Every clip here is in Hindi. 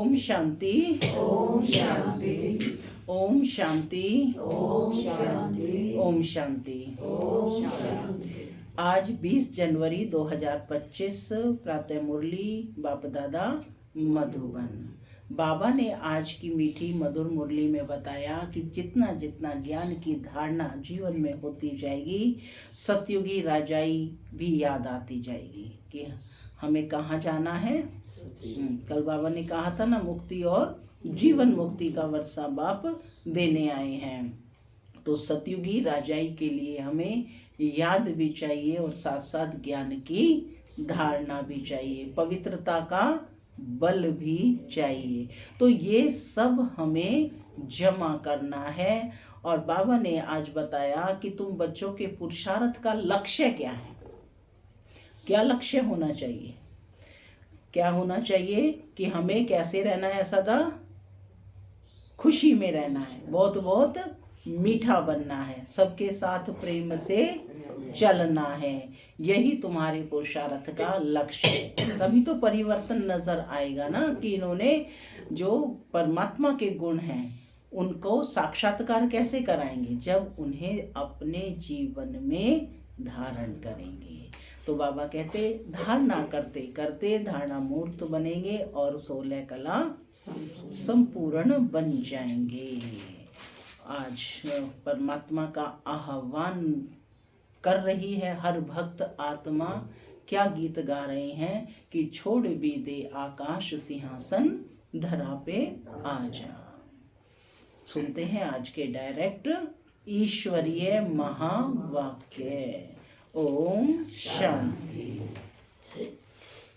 ओम शांति। ओम शांति। ओम शांति। ओम शांति। ओम शांति। ओम शांति। आज 20 जनवरी 2025 प्रातः मुरली बाप दादा मधुबन। बाबा ने आज की मीठी मधुर मुरली में बताया कि जितना जितना ज्ञान की धारणा जीवन में होती जाएगी, सतयुगी राजाई भी याद आती जाएगी कि हमें कहाँ जाना है। कल बाबा ने कहा था ना, मुक्ति और जीवन मुक्ति का वर्षा बाप देने आए हैं। तो सतयुगी राजाई के लिए हमें याद भी चाहिए और साथ साथ ज्ञान की धारणा भी चाहिए, पवित्रता का बल भी चाहिए। तो ये सब हमें जमा करना है। और बाबा ने आज बताया कि तुम बच्चों के पुरुषार्थ का लक्ष्य क्या है, क्या लक्ष्य होना चाहिए। क्या होना चाहिए कि हमें कैसे रहना है सदा, खुशी में रहना है, बहुत बहुत मीठा बनना है, सबके साथ प्रेम से चलना है। यही तुम्हारे पुरुषार्थ का लक्ष्य है। तभी तो परिवर्तन नजर आएगा ना कि इन्होंने जो परमात्मा के गुण हैं उनको साक्षात्कार कैसे कराएंगे, जब उन्हें अपने जीवन में धारण करेंगे। तो बाबा कहते धारणा करते करते धारणा मूर्त बनेंगे और 16 कला संपूर्ण बन जाएंगे। आज परमात्मा का आह्वान कर रही है हर भक्त आत्मा। क्या गीत गा रहे हैं कि छोड़ भी दे आकाश सिंहासन, धरा पे आ जा। सुनते हैं आज के डायरेक्ट ईश्वरीय महावाक्य। ओम शांति।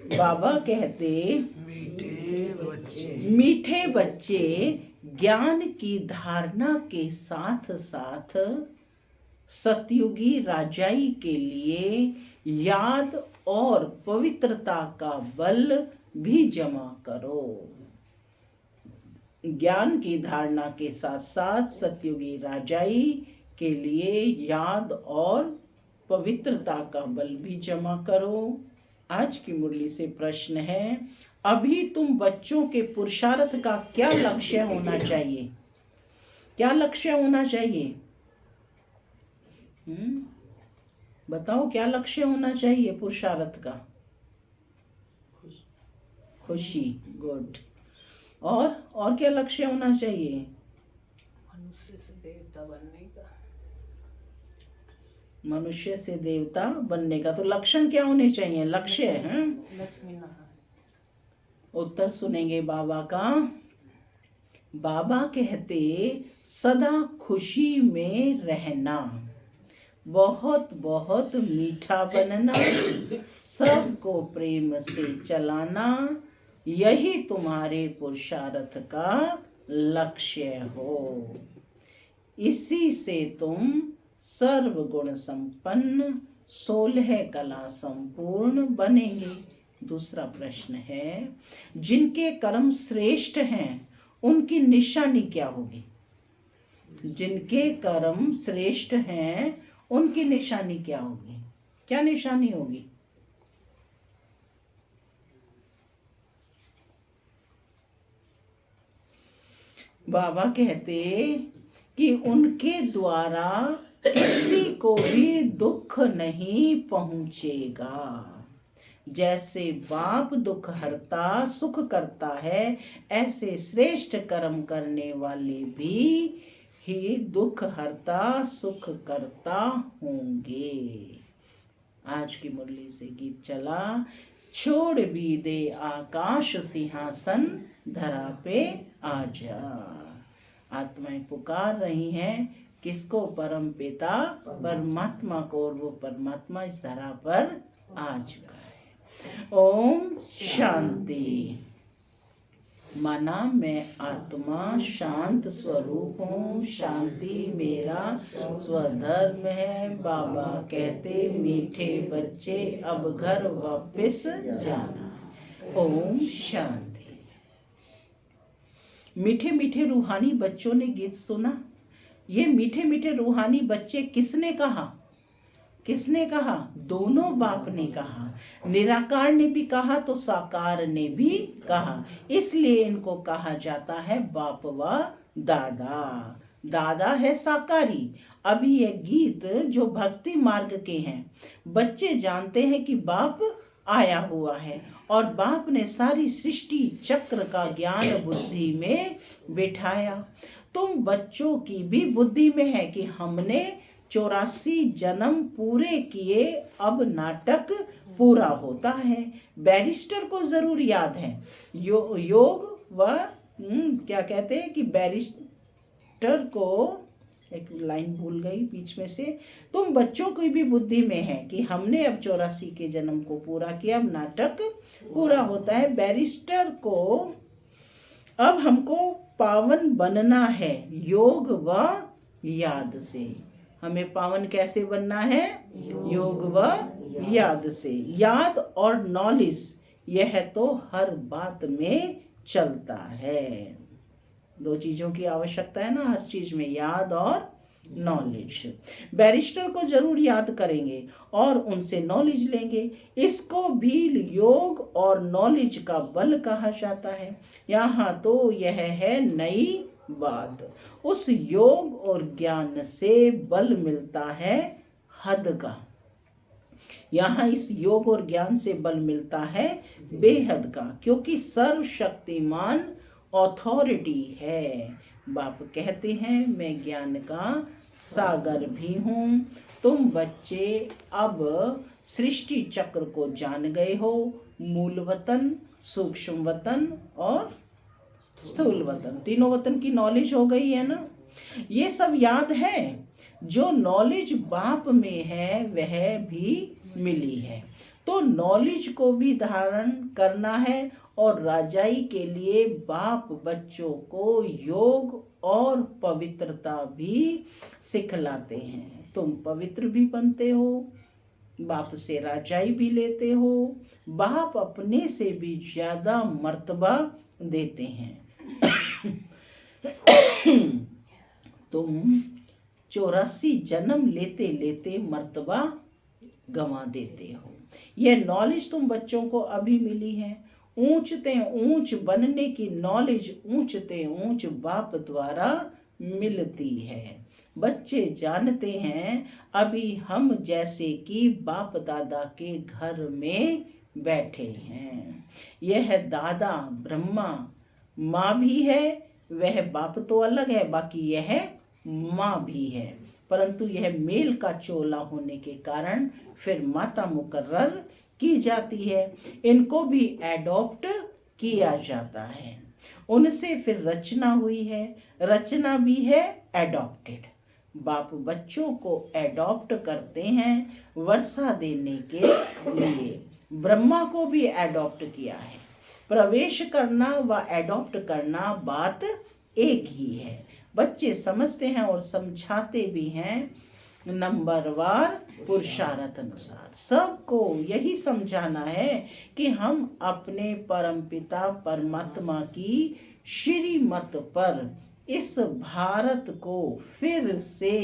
बाबा कहते मीठे बच्चे ज्ञान की धारणा के साथ साथ सतयुगी राजाई के लिए याद और पवित्रता का बल भी जमा करो। ज्ञान की धारणा के साथ साथ सतयुगी राजाई के लिए याद और पवित्रता का बल भी जमा करो। आज की मुरली से प्रश्न है, अभी तुम बच्चों के पुरुषार्थ का क्या लक्ष्य होना चाहिए, क्या लक्ष्य होना चाहिए? बताओ क्या लक्ष्य होना चाहिए पुरुषार्थ का? खुशी। गुड। और क्या लक्ष्य होना चाहिए? मनुष्य से देवता बनने का। मनुष्य से देवता बनने का। तो लक्षण क्या होने चाहिए? लक्ष्य है लक्ष्मी नारायण। उत्तर सुनेंगे बाबा का। बाबा कहते सदा खुशी में रहना, बहुत बहुत मीठा बनना, सबको प्रेम से चलाना, यही तुम्हारे पुरुषार्थ का लक्ष्य हो। इसी से तुम सर्वगुण संपन्न 16 कला संपूर्ण बनेंगे। दूसरा प्रश्न है, जिनके कर्म श्रेष्ठ हैं उनकी निशानी क्या होगी? जिनके कर्म श्रेष्ठ हैं उनकी निशानी क्या होगी? क्या निशानी होगी? बाबा कहते कि उनके द्वारा किसी को भी दुख नहीं पहुंचेगा। जैसे बाप दुख हरता सुख करता है, ऐसे श्रेष्ठ कर्म करने वाले भी ही दुख हरता सुख करता होंगे। आज की मुरली से गीत चला, छोड़ भी दे आकाश सिंहासन, धरा पे आ जा। आत्माएं पुकार रही हैं किसको? परम पिता परमात्मा को, और वो परमात्मा इस धरा पर आ चुका है। ओम शांति। माना मैं आत्मा शांत स्वरूप हूँ, शांति मेरा स्वधर्म है। बाबा कहते मीठे बच्चे अब घर वापस जाना। ओम शांति। मीठे मीठे रूहानी बच्चों ने गीत सुना। ये मीठे मीठे रूहानी बच्चे किसने कहा? किसने कहा? दोनों बाप ने कहा। निराकार ने भी कहा तो साकार ने भी कहा, इसलिए इनको कहा जाता है बाप व दादा। दादा है साकारी। अभी ये गीत जो भक्ति मार्ग के हैं, बच्चे जानते हैं कि बाप आया हुआ है और बाप ने सारी सृष्टि चक्र का ज्ञान बुद्धि में बिठाया। तुम बच्चों की भी बुद्धि में है कि हमने 84 जन्म पूरे किए, अब नाटक पूरा होता है। बैरिस्टर को जरूर याद है योग व क्या कहते हैं कि बैरिस्टर को, एक लाइन भूल गई बीच में से, तुम बच्चों की भी बुद्धि में है कि हमने अब 84 के जन्म को पूरा किया, अब नाटक पूरा होता है। बैरिस्टर को अब हमको पावन बनना है योग व याद से। हमें पावन कैसे बनना है? योग व याद से। याद और नॉलेज, यह तो हर बात में चलता है। दो चीजों की आवश्यकता है ना हर चीज में, याद और नॉलेज। बैरिस्टर को जरूर याद करेंगे और उनसे नॉलेज लेंगे। इसको भी योग और नॉलेज का बल कहा जाता है। यहाँ तो यह है नई बात। उस योग और ज्ञान से बल मिलता है हद का। यहाँ इस योग और ज्ञान से बल मिलता है बेहद का, क्योंकि सर्वशक्तिमान अथॉरिटी है। बाप कहते हैं मैं ज्ञान का सागर भी हूँ। तुम बच्चे अब सृष्टि चक्र को जान गए हो, मूल वतन, सूक्ष्म वतन और स्थूल वतन, तीनों वतन की नॉलेज हो गई है ना। ये सब याद है। जो नॉलेज बाप में है वह भी मिली है, तो नॉलेज को भी धारण करना है। और राजाई के लिए बाप बच्चों को योग और पवित्रता भी सिखलाते हैं। तुम पवित्र भी बनते हो, बाप से राजाई भी लेते हो, बाप अपने से भी ज्यादा मर्तबा देते हैं। तुम 84 जन्म लेते लेते मर्तबा गंवा देते हो। यह नॉलेज तुम बच्चों को अभी मिली है। ऊंचते ऊंच बनने की नॉलेज ऊंचते ऊंच बाप द्वारा मिलती है। बच्चे जानते हैं अभी हम जैसे कि बाप दादा के घर में बैठे हैं। यह दादा ब्रह्मा, माँ भी है, वह बाप तो अलग है, बाकी यह माँ भी है, परंतु यह मेल का चोला होने के कारण फिर माता मुकर्रर की जाती है। इनको भी एडॉप्ट किया जाता है, उनसे फिर रचना हुई है, रचना भी है एडॉप्टेड। बाप बच्चों को एडॉप्ट करते हैं वर्षा देने के लिए। ब्रह्मा को भी एडॉप्ट किया है। प्रवेश करना व एडॉप्ट करना बात एक ही है। बच्चे समझते हैं और समझाते भी हैं नंबरवार पुरुषार्थ अनुसार। सबको यही समझाना है कि हम अपने परमपिता परमात्मा की श्रीमत पर इस भारत को फिर से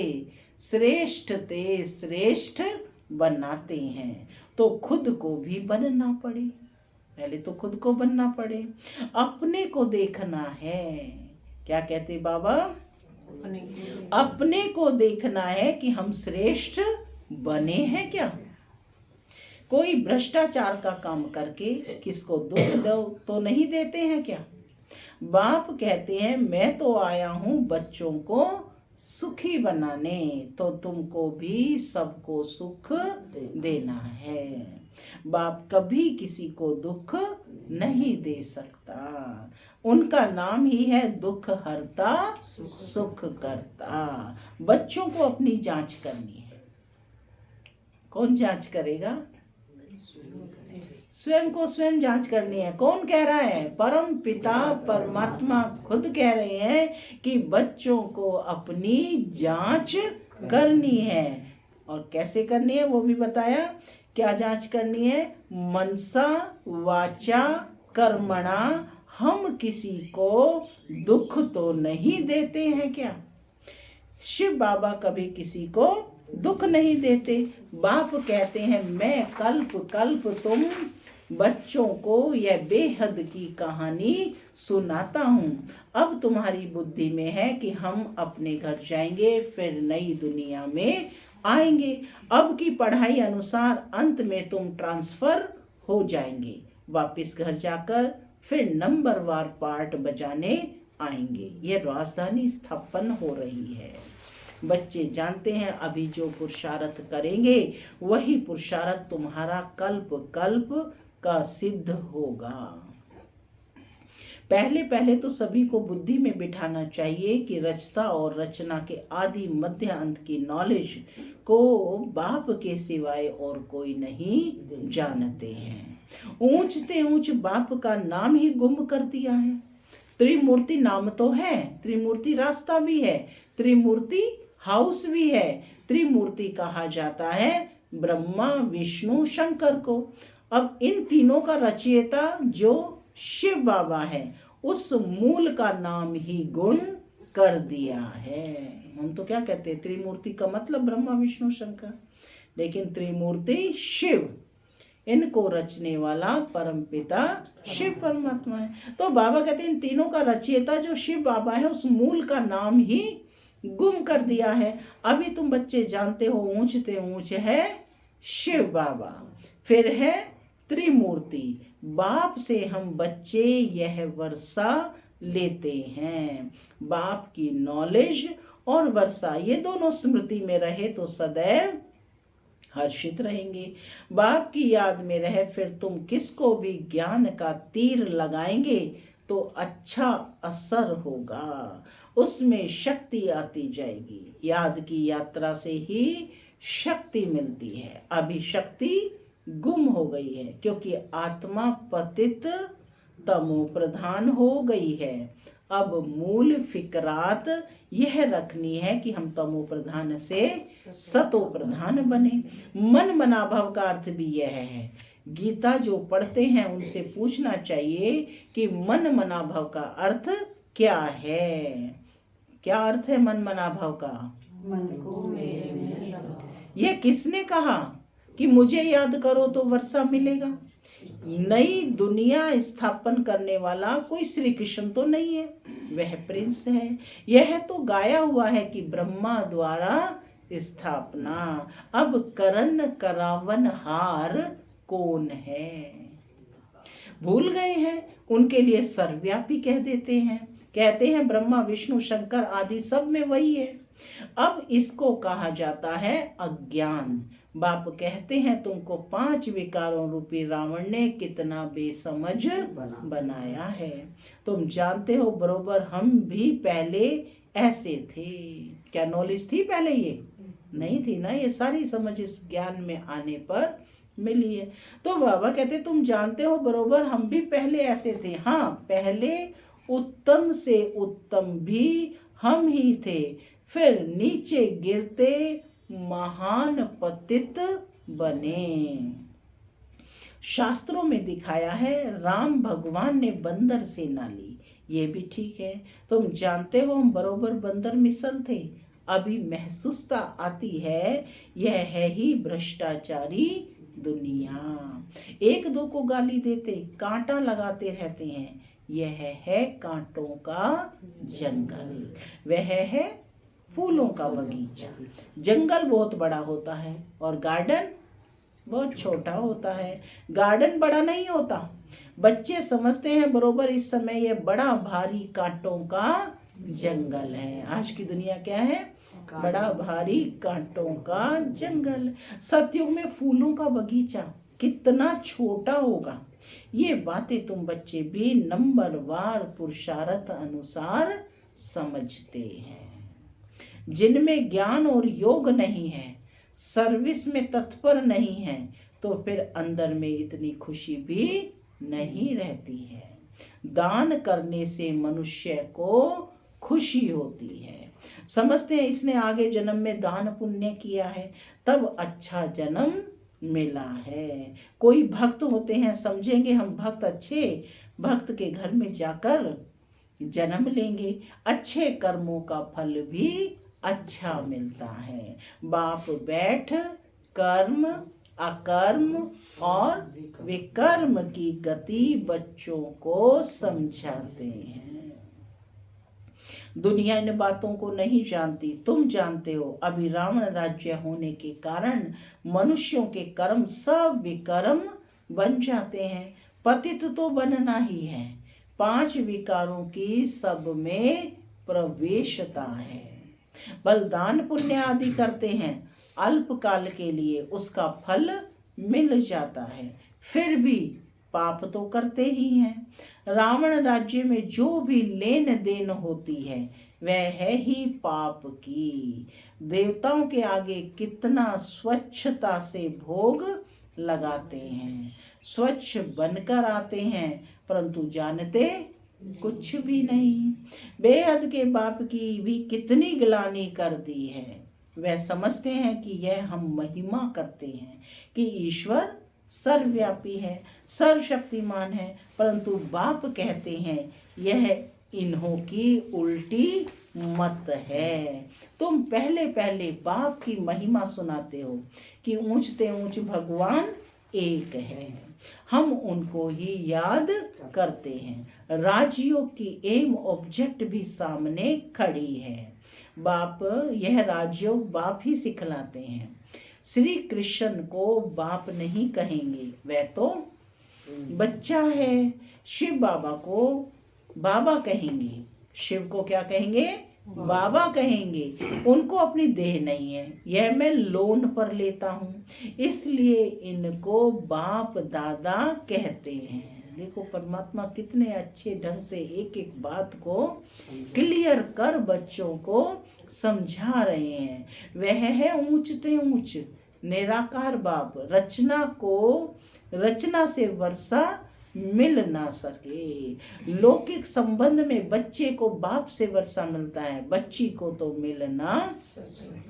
श्रेष्ठ ते श्रेष्ठ बनाते हैं, तो खुद को भी बनना पड़े। पहले तो खुद को बनना पड़े, अपने को देखना है। क्या कहते बाबा? अपने को देखना है कि हम श्रेष्ठ बने हैं क्या। कोई भ्रष्टाचार का काम करके किसको दुख दो तो नहीं देते हैं क्या। बाप कहते हैं मैं तो आया हूं बच्चों को सुखी बनाने, तो तुमको भी सबको सुख देना है। बाप कभी किसी को दुख नहीं दे सकता। उनका नाम ही है दुख हरता सुख करता। बच्चों को अपनी जांच करनी है। कौन जांच करेगा? स्वयं को स्वयं जांच करनी है। कौन कह रहा है? परम पिता परमात्मा खुद कह रहे हैं कि बच्चों को अपनी जांच करनी है। और कैसे करनी है वो भी बताया। क्या जांच करनी है? मनसा वाचा कर्मणा हम किसी को दुख तो नहीं देते हैं क्या। शिव बाबा कभी किसी को दुख नहीं देते। बाप कहते हैं मैं कल्प कल्प तुम बच्चों को यह बेहद की कहानी सुनाता हूँ। अब तुम्हारी बुद्धि में है कि हम अपने घर जाएंगे, फिर नई दुनिया में आएंगे। अब की पढ़ाई अनुसार अंत में तुम ट्रांसफर हो जाएंगे। वापस घर जाकर फिर नंबरवार पार्ट बजाने आएंगे। यह राजधानी स्थापन हो रही है। बच्चे जानते हैं अभी जो पुरुषार्थ करेंगे वही पुरुषार्थ तुम्हारा कल्प कल्प का सिद्ध होगा। पहले पहले तो सभी को बुद्धि में बिठाना चाहिए कि रचता और रचना के आदि मध्य अंत की नॉलेज को बाप के सिवाय और कोई नहीं जानते हैं। ऊंचते ऊंच बाप का नाम ही गुम कर दिया है। त्रिमूर्ति नाम तो है, त्रिमूर्ति रास्ता भी है, त्रिमूर्ति हाउस भी है। त्रिमूर्ति कहा जाता है ब्रह्मा विष्णु शंकर को। अब इन तीनों का रचयिता जो शिव बाबा है उस मूल का नाम ही गुण कर दिया है। हम तो क्या कहते हैं त्रिमूर्ति का मतलब ब्रह्मा विष्णु शंकर, लेकिन त्रिमूर्ति शिव, इनको रचने वाला परमपिता शिव परमात्मा है। तो बाबा कहते हैं इन तीनों का रचयिता जो शिव बाबा है उस मूल का नाम ही गुम कर दिया है। अभी तुम बच्चे जानते हो ऊंचते ऊंच है शिव बाबा, फिर है त्रिमूर्ति। बाप से हम बच्चे यह वर्षा लेते हैं। बाप की नॉलेज और वर्षा ये दोनों स्मृति में रहे तो सदैव हर्षित रहेंगे। बाप की याद में रहे फिर तुम किसको भी ज्ञान का तीर लगाएंगे तो अच्छा असर होगा, उसमें शक्ति आती जाएगी। याद की यात्रा से ही शक्ति मिलती है। अभी शक्ति गुम हो गई है क्योंकि आत्मा पतित तमो प्रधान हो गई है। अब मूल फिक्रात यह रखनी है कि हम तमो प्रधान से सतो प्रधान बने। मन मनाभव का अर्थ भी यह है। गीता जो पढ़ते हैं उनसे पूछना चाहिए कि मन मनाभव का अर्थ क्या है। क्या अर्थ है मन मनाभव का? मन को मेरे में लगा। यह किसने कहा कि मुझे याद करो तो वर्षा मिलेगा? नई दुनिया स्थापन करने वाला कोई श्री कृष्ण तो नहीं है, वह प्रिंस है। यह तो गाया हुआ है कि ब्रह्मा द्वारा स्थापना। अब करण करावन हार कौन है? भूल गए हैं, उनके लिए सर्वव्यापी कह देते हैं। कहते हैं ब्रह्मा विष्णु शंकर आदि सब में वही है। अब इसको कहा जाता है अज्ञान। बाप कहते हैं तुमको 5 विकारों रूपी रावण ने कितना बेसमझ बनाया है। तुम जानते हो बरोबर हम भी पहले ऐसे थे। क्या नॉलेज थी पहले? ये नहीं थी ना। ये सारी समझ इस ज्ञान में आने पर मिली है। तो बाबा कहते तुम जानते हो बरोबर हम भी पहले ऐसे थे। हाँ, पहले उत्तम से उत्तम भी हम ही थे, फिर नीचे गिरते महान पतित बने। शास्त्रों में दिखाया है राम भगवान ने बंदर सेना ली, ये भी ठीक है। तुम जानते हो हम बरोबर बंदर मिसल थे। अभी महसूसता आती है यह है ही भ्रष्टाचारी दुनिया। एक दो को गाली देते, कांटा लगाते रहते हैं। यह है कांटों का जंगल, वह है फूलों का बगीचा। जंगल बहुत बड़ा होता है और गार्डन बहुत छोटा होता है। गार्डन बड़ा नहीं होता। बच्चे समझते हैं बरोबर इस समय यह बड़ा भारी कांटों का जंगल है। आज की दुनिया क्या है? बड़ा भारी कांटों का जंगल। सतयुग में फूलों का बगीचा कितना छोटा होगा। ये बातें तुम बच्चे भी नंबरवार पुरुषार्थ अनुसार समझते हैं। जिनमें ज्ञान और योग नहीं है, सर्विस में तत्पर नहीं है, तो फिर अंदर में इतनी खुशी भी नहीं रहती है। दान करने से मनुष्य को खुशी होती है। समझते हैं इसने आगे जन्म में दान पुण्य किया है तब अच्छा जन्म मिला है। कोई भक्त होते हैं, समझेंगे हम भक्त अच्छे, भक्त के घर में जाकर जन्म लेंगे। अच्छे कर्मों का फल भी अच्छा मिलता है। बाप बैठ कर्म, अकर्म और विकर्म की गति बच्चों को समझाते हैं। दुनिया इन बातों को नहीं जानती, तुम जानते हो। अभी रावण राज्य होने के कारण मनुष्यों के कर्म सब विकर्म बन जाते हैं। पतित तो बनना ही है। 5 विकारों की सब में प्रवेशता है। बलिदान पुण्य आदि करते हैं, अल्पकाल के लिए उसका फल मिल जाता है, फिर भी पाप तो करते ही हैं। रावण राज्य में जो भी लेन देन होती है वह है ही पाप की। देवताओं के आगे कितना स्वच्छता से भोग लगाते हैं, स्वच्छ बनकर आते हैं, परंतु जानते कुछ भी नहीं। बेहद के बाप की भी कितनी ग्लानि कर दी है। वह समझते हैं कि यह हम महिमा करते हैं कि ईश्वर सर्वव्यापी है, सर्वशक्तिमान है, परंतु बाप कहते हैं यह इन्हों की उल्टी मत है। तुम पहले पहले बाप की महिमा सुनाते हो कि ऊंचते ऊंच भगवान एक है, हम उनको ही याद करते हैं। राजयोग की एम ऑब्जेक्ट भी सामने खड़ी है। बाप, यह राजयोग बाप ही सिखलाते हैं। श्री कृष्ण को बाप नहीं कहेंगे, वह तो बच्चा है। शिव बाबा को बाबा कहेंगे। शिव को क्या कहेंगे? बाबा कहेंगे। उनको अपनी देह नहीं है, यह मैं लोन पर लेता हूँ, इसलिए इनको बाप दादा कहते हैं। देखो परमात्मा कितने अच्छे ढंग से एक एक बात को क्लियर कर बच्चों को समझा रहे हैं। वह है ऊंचते ऊंच निराकार बाप, रचना से वर्षा मिल ना सके। लौकिक संबंध में बच्चे को बाप से वर्षा मिलता है, बच्ची को तो मिल ना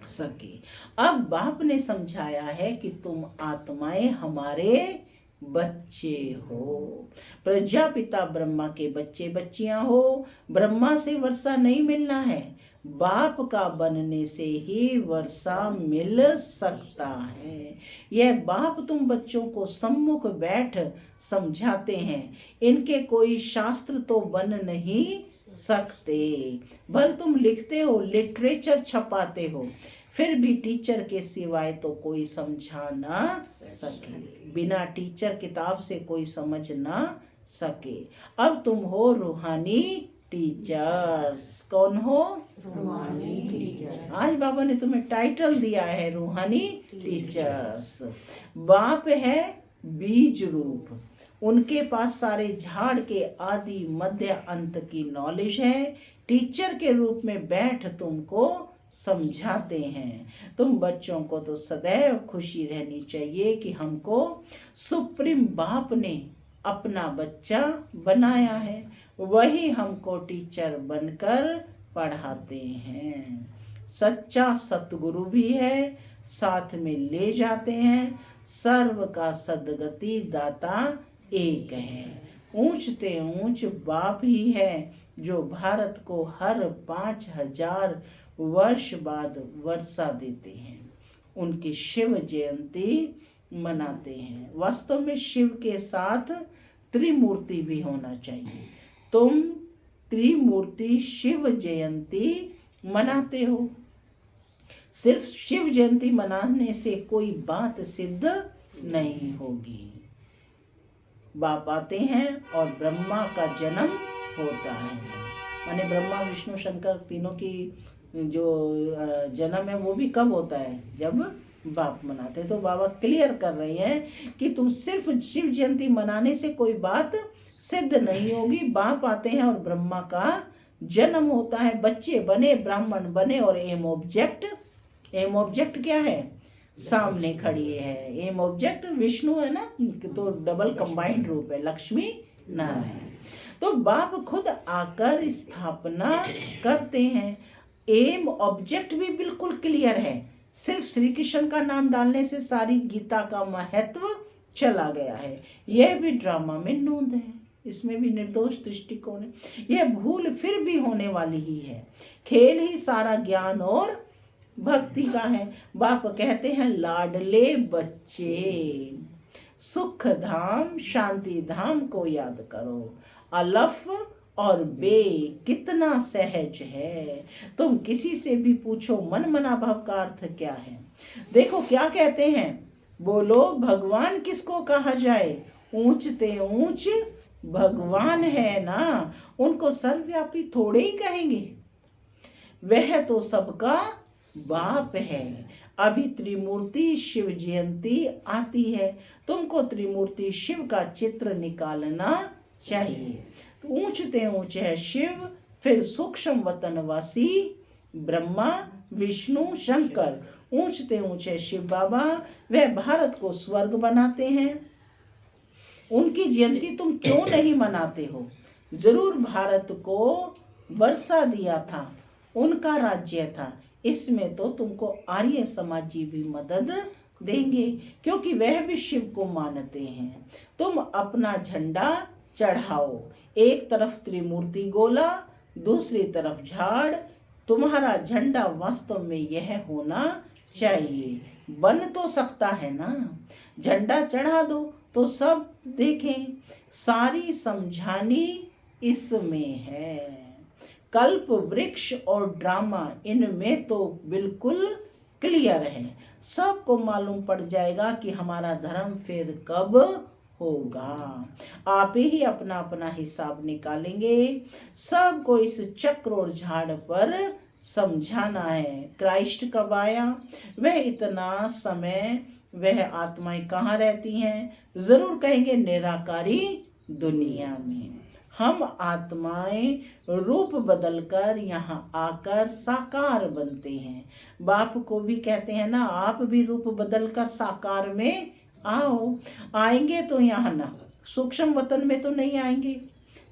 सके। अब बाप ने समझाया है कि तुम आत्माएं हमारे बच्चे हो। प्रजापिता ब्रह्मा के बच्चे बच्चियां हो। ब्रह्मा से वर्षा नहीं मिलना है, बाप का बनने से ही वर्षा मिल सकता है। यह बाप तुम बच्चों को सम्मुख बैठ समझाते हैं। इनके कोई शास्त्र तो बन नहीं सकते। भल तुम लिखते हो, लिटरेचर छपाते हो, फिर भी टीचर के सिवाय तो कोई समझा ना सके। बिना टीचर किताब से कोई समझ ना सके। अब तुम हो रूहानी टीचर्स। कौन हो? रूहानी टीचर। आज बाबा ने तुम्हें टाइटल दिया है रूहानी टीचर्स। बाप है बीज रूप, उनके पास सारे झाड़ के आदि मध्य अंत की नॉलेज है। टीचर के रूप में बैठ तुमको समझाते हैं। तुम बच्चों को तो सदैव खुशी रहनी चाहिए कि हमको सुप्रीम बाप ने अपना बच्चा बनाया है, वही हमको टीचर बनकर पढ़ाते हैं। सच्चा सतगुरु भी है, साथ में ले जाते हैं। सर्व का सदगति दाता एक है। ऊंचते ऊंच बाप ही है जो भारत को हर 5000 वर्ष बाद वर्षा देते हैं। उनकी शिव जयंती मनाते हैं। वास्तव में शिव के साथ त्रिमूर्ति भी होना चाहिए। तुम त्रिमूर्ति शिव जयंती मनाते हो। सिर्फ शिव जयंती मनाने से कोई बात सिद्ध नहीं होगी। बाप आते हैं और ब्रह्मा का जन्म होता है। माने ब्रह्मा विष्णु शंकर तीनों की जो जन्म है वो भी कब होता है? जब बाप मनाते। तो बाबा क्लियर कर रहे हैं कि तुम सिर्फ शिव जयंती मनाने से कोई बात सिद्ध नहीं होगी। बाप आते हैं और ब्रह्मा का जन्म होता है, बच्चे बने, ब्राह्मण बने और एम ऑब्जेक्ट क्या है? सामने खड़ी है। एम ऑब्जेक्ट विष्णु है ना, तो डबल कंबाइंड रूप है, लक्ष्मी नारायण। तो बाप खुद आकर स्थापना करते हैं। एम ऑब्जेक्ट भी बिल्कुल क्लियर है। सिर्फ श्री कृष्ण का नाम डालने से सारी गीता का महत्व चला गया है। यह भी ड्रामा में नोंद है, इसमें भी निर्दोष दृष्टिकोण है। यह भूल फिर भी होने वाली ही है। खेल ही सारा ज्ञान और भक्ति का है। बाप कहते हैं लाडले बच्चे, सुख धाम शांति धाम को याद करो। अलफ और बे कितना सहज है। तुम किसी से भी पूछो मन मना भाव का अर्थ क्या है। देखो क्या कहते हैं, बोलो भगवान किसको कहा जाए। ऊंचते ऊंच भगवान है ना, उनको सर्वव्यापी थोड़े ही कहेंगे, वह तो सबका बाप है। अभी त्रिमूर्ति शिव जयंती आती है, तुमको त्रिमूर्ति शिव का चित्र निकालना चाहिए। तो ऊंचते ऊंच है शिव, फिर सूक्ष्म वतनवासी ब्रह्मा विष्णु शंकर। ऊंचते ऊंचे शिव बाबा, वह भारत को स्वर्ग बनाते हैं। उनकी जयंती तुम क्यों नहीं मनाते हो। जरूर भारत को वर्षा दिया था, उनका राज्य था, इसमें तो तुमको आर्य समाजी भी मदद देंगे, क्योंकि वह भी शिव को मानते हैं। तुम अपना झंडा चढ़ाओ, एक तरफ त्रिमूर्ति गोला, दूसरी तरफ झाड़। तुम्हारा झंडा वास्तव में यह होना चाहिए। बन तो सकता है ना, झंडा चढ़ा दो तो सब देखें। सारी समझानी इसमें है। कल्प वृक्ष और ड्रामा, इनमें तो बिल्कुल क्लियर है। सबको मालूम पड़ जाएगा कि हमारा धर्म फिर कब होगा। आप ही अपना अपना हिसाब निकालेंगे। सबको इस चक्र और झाड़ पर समझाना है। क्राइस्ट कब आया, वह इतना समय वह आत्माएं कहाँ रहती हैं। जरूर कहेंगे निराकारी दुनिया में। हम आत्माएं रूप बदलकर यहाँ आकर साकार बनते हैं। बाप को भी कहते हैं ना, आप भी रूप बदलकर साकार में आओ। आएंगे तो यहाँ ना, सूक्ष्म वतन में तो नहीं आएंगे।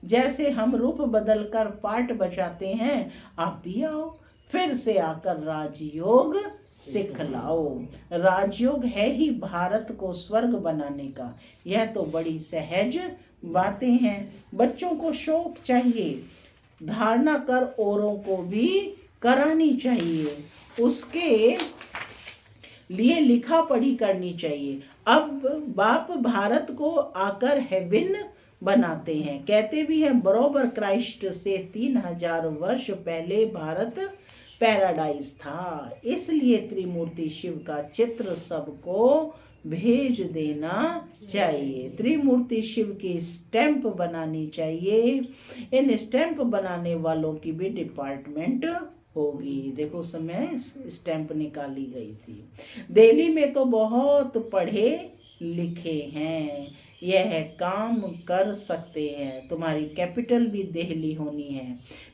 जैसे हम रूप बदलकर पाठ बजाते हैं, आप भी आओ, फिर से आकर राजयोग सिखलाओ। राजयोग है ही भारत को स्वर्ग बनाने का। यह तो बड़ी सहज बातें हैं। बच्चों को शौक चाहिए, धारणा कर औरों को भी करानी चाहिए, उसके लिए लिखा पढ़ी करनी चाहिए। अब बाप भारत को आकर हेवन बनाते हैं। कहते भी हैं बरोबर क्राइस्ट से 3000 वर्ष पहले भारत पैराडाइज था। इसलिए त्रिमूर्ति शिव का चित्र सबको भेज देना चाहिए। त्रिमूर्ति शिव की स्टैंप बनानी चाहिए। इन स्टैंप बनाने वालों की भी डिपार्टमेंट होगी। देखो समय स्टैंप निकाली गई थी। दिल्ली में तो बहुत पढ़े लिखे हैं, यह काम कर सकते हैं। तुम्हारी कैपिटल भी दिल्ली होनी है।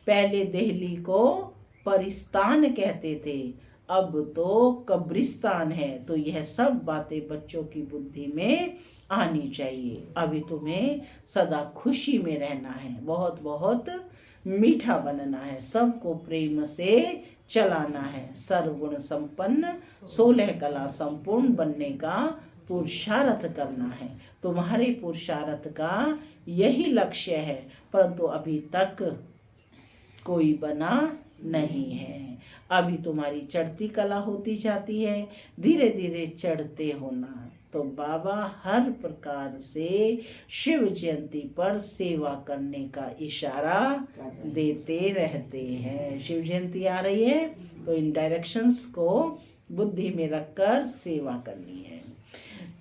पहले दिल्ली को परिस्तान कहते थे, अब तो कब्रिस्तान है। तो यह सब बातें बच्चों की बुद्धि में आनी चाहिए। अभी तुम्हें सदा खुशी में रहना है, बहुत बहुत मीठा बनना है, सबको प्रेम से चलाना है। सर्वगुण संपन्न 16 कला संपूर्ण बनने का पुरुषार्थ करना है। तुम्हारे पुरुषार्थ का यही लक्ष्य है, परंतु अभी तक कोई बना नहीं है। अभी तुम्हारी चढ़ती कला होती जाती है, धीरे धीरे चढ़ते होना। तो बाबा हर प्रकार से शिव जयंती पर सेवा करने का इशारा देते रहते हैं। शिव जयंती आ रही है तो इन डायरेक्शंस को बुद्धि में रखकर सेवा करनी है,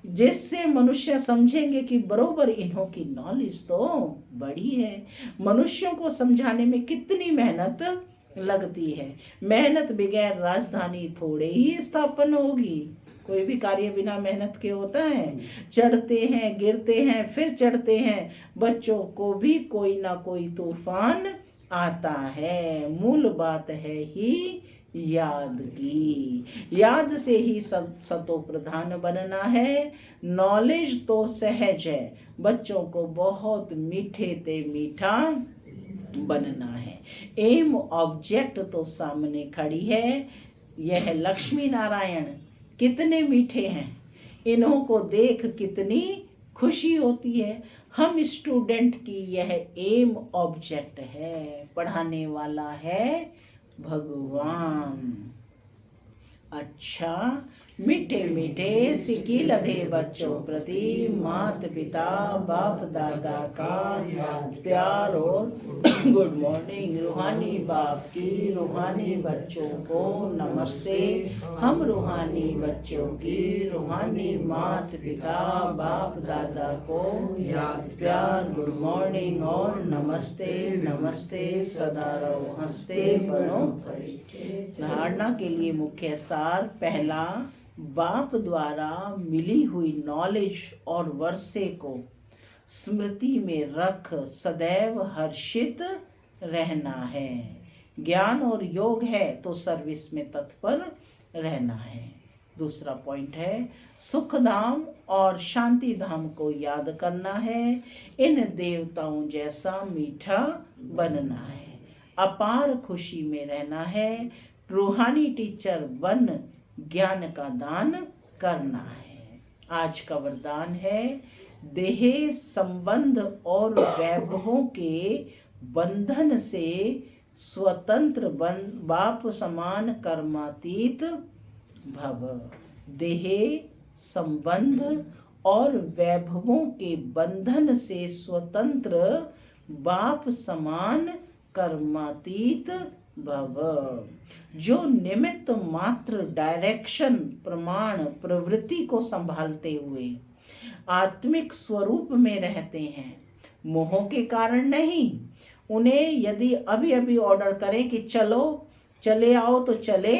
जिससे मनुष्य समझेंगे कि बरोबर इन्हों की नॉलेज तो बड़ी है। मनुष्यों को समझाने में कितनी मेहनत लगती है। मेहनत बगैर राजधानी थोड़े ही स्थापन होगी। कोई भी कार्य बिना मेहनत के होता है। चढ़ते हैं, गिरते हैं, फिर चढ़ते हैं। बच्चों को भी कोई ना कोई तूफान आता है। मूल बात है ही याद की। याद से ही सब सतो प्रधान बनना है। नॉलेज तो सहज है, बच्चों को बहुत मीठे ते मीठा बनना है। एम ऑब्जेक्ट तो सामने खड़ी है। यह लक्ष्मी नारायण कितने मीठे हैं, इन्हों को देख कितनी खुशी होती है। हम स्टूडेंट की यह एम ऑब्जेक्ट है। पढ़ाने वाला है भगवान। अच्छा, मीठे मीठे सिक्की लधे बच्चों प्रति माता पिता बाप दादा का प्यार और गुड मॉर्निंग। रूहानी बाप की रूहानी बच्चों को नमस्ते। हम रूहानी बच्चों की रूहानी माता पिता बाप दादा को याद प्यार गुड मॉर्निंग और नमस्ते नमस्ते। सदा रहो हंसते बनो। धारणा के लिए मुख्य सार। पहला, बाप द्वारा मिली हुई नॉलेज और वर्षे को स्मृति में रख सदैव हर्षित रहना है। ज्ञान और योग है तो सर्विस में तत्पर रहना है। दूसरा पॉइंट है, सुख धाम और शांति धाम को याद करना है। इन देवताओं जैसा मीठा बनना है। अपार खुशी में रहना है। रूहानी टीचर बन ज्ञान का दान करना है। आज का वरदान है, देह संबंध और वैभवों के बंधन से स्वतंत्र बन बाप समान कर्मातीत भव। देह संबंध और वैभवों के बंधन से स्वतंत्र बाप समान कर्मातीत भव। जो निमित्त मात्र डायरेक्शन प्रमाण प्रवृत्ति को संभालते हुए आत्मिक स्वरूप में रहते हैं, मोह के कारण नहीं। उन्हें यदि अभी अभी ऑर्डर करें कि चलो चले आओ तो चले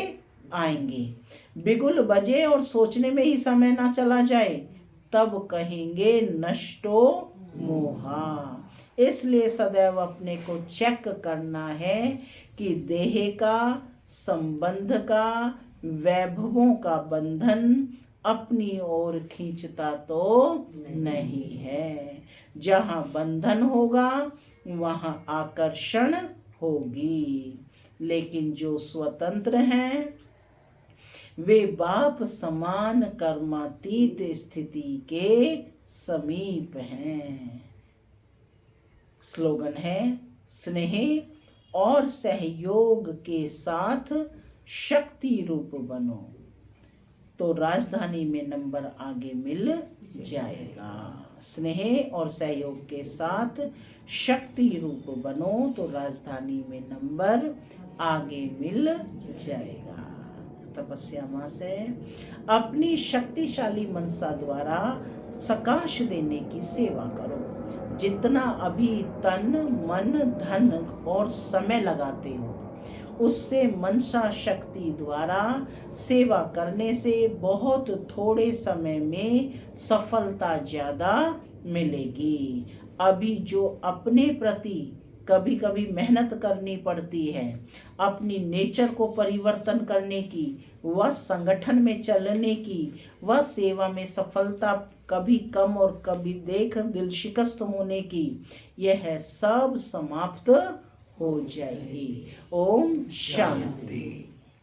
आएंगे। बिगुल बजे और सोचने में ही समय ना चला जाए तब कहेंगे नष्टो मोहा। इसलिए सदैव अपने को चेक करना है कि देह का संबंध का वैभवों का बंधन अपनी ओर खींचता तो नहीं है। जहाँ बंधन होगा वहाँ आकर्षण होगी। लेकिन जो स्वतंत्र हैं वे बाप समान कर्मातीत स्थिति के समीप हैं। स्लोगन है, स्नेह और सहयोग के साथ शक्ति रूप बनो तो राजधानी में नंबर आगे मिल जाएगा। स्नेह और सहयोग के साथ शक्ति रूप बनो तो राजधानी में नंबर आगे मिल जाएगा। तपस्या मास है, अपनी शक्तिशाली मनसा द्वारा सकाश देने की सेवा करो। जितना अभी तन मन धन और समय लगाते हो उससे मनसा शक्ति द्वारा सेवा करने से बहुत थोड़े समय में सफलता ज्यादा मिलेगी। अभी जो अपने प्रति कभी कभी मेहनत करनी पड़ती है अपनी नेचर को परिवर्तन करने की, वह संगठन में चलने की, वह सेवा में सफलता कभी कम और कभी देख दिल शिकस्त होने की, यह सब समाप्त हो जाएगी। ओम शांति।